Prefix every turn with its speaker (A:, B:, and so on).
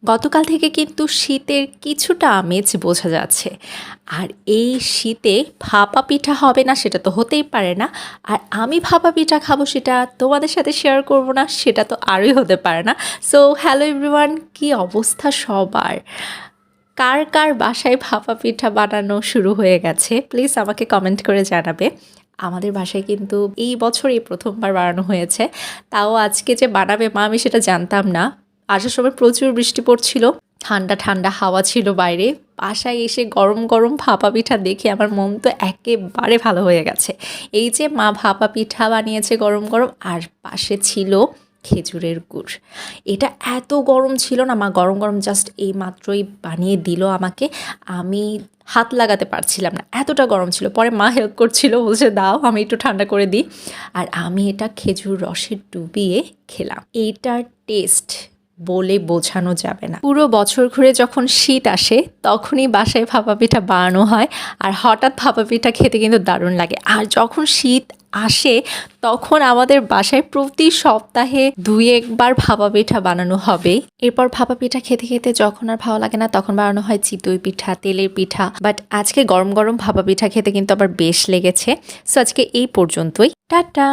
A: গতকাল থেকে কিন্তু শীতের কিছুটা আমেজ বোঝা যাচ্ছে। আর এই শীতে ভাপা পিঠা হবে না সেটা তো হতেই পারে না। আর আমি ভাপা পিঠা খাবো সেটা তোমাদের সাথে শেয়ার করব না সেটা তো আরই হতে পারে না। সো হ্যালো এভরিওয়ান, কী অবস্থা সবার? কার কার বাসায় ভাপা পিঠা বানানো শুরু হয়ে গেছে প্লিজ আমাকে কমেন্ট করে জানাবে। আমাদের বাসায় কিন্তু এই বছর এই প্রথমবার বানানো হয়েছে। তাও আজকে যে বানাবে মা আমি সেটা জানতাম না। আসার সময় প্রচুর বৃষ্টি পড়ছিল, ঠান্ডা ঠান্ডা হাওয়া ছিল বাইরে। বাসায় এসে গরম গরম ভাপা পিঠা দেখে আমার মন তো একেবারে ভালো হয়ে গেছে। এই যে মা ভাপা পিঠা বানিয়েছে গরম গরম, আর পাশে ছিল খেজুরের গুড়। এটা এত গরম ছিল না, মা গরম গরম জাস্ট এই মাত্রই বানিয়ে দিল আমাকে। আমি হাত লাগাতে পারছিলাম না, এতটা গরম ছিল। পরে মা হেল্প করছিল, বলছে দাও আমি একটু ঠান্ডা করে দিই। আর আমি এটা খেজুর রসে ডুবিয়ে খেলাম। এইটার টেস্ট বলে বোঝানো যাবে না। পুরো বছর ঘুরে যখন শীত আসে তখনই বাসায় ভাপা পিঠা বানানো হয়। আর হঠাৎ ভাপা পিঠা খেতে কিন্তু দারুণ লাগে। আর যখন শীত আসে তখন আমাদের বাসায় প্রতি সপ্তাহে 2-1বার ভাপা পিঠা বানানো হবে। এরপর ভাপা পিঠা খেতে খেতে যখন আর ভালো লাগে না তখন বানানো হয় চিতই পিঠা, তেলের পিঠা। বাট আজকে গরম গরম ভাপা পিঠা খেতে কিন্তু আবার বেশ লেগেছে। সো আজকে এই পর্যন্তই, টাটা।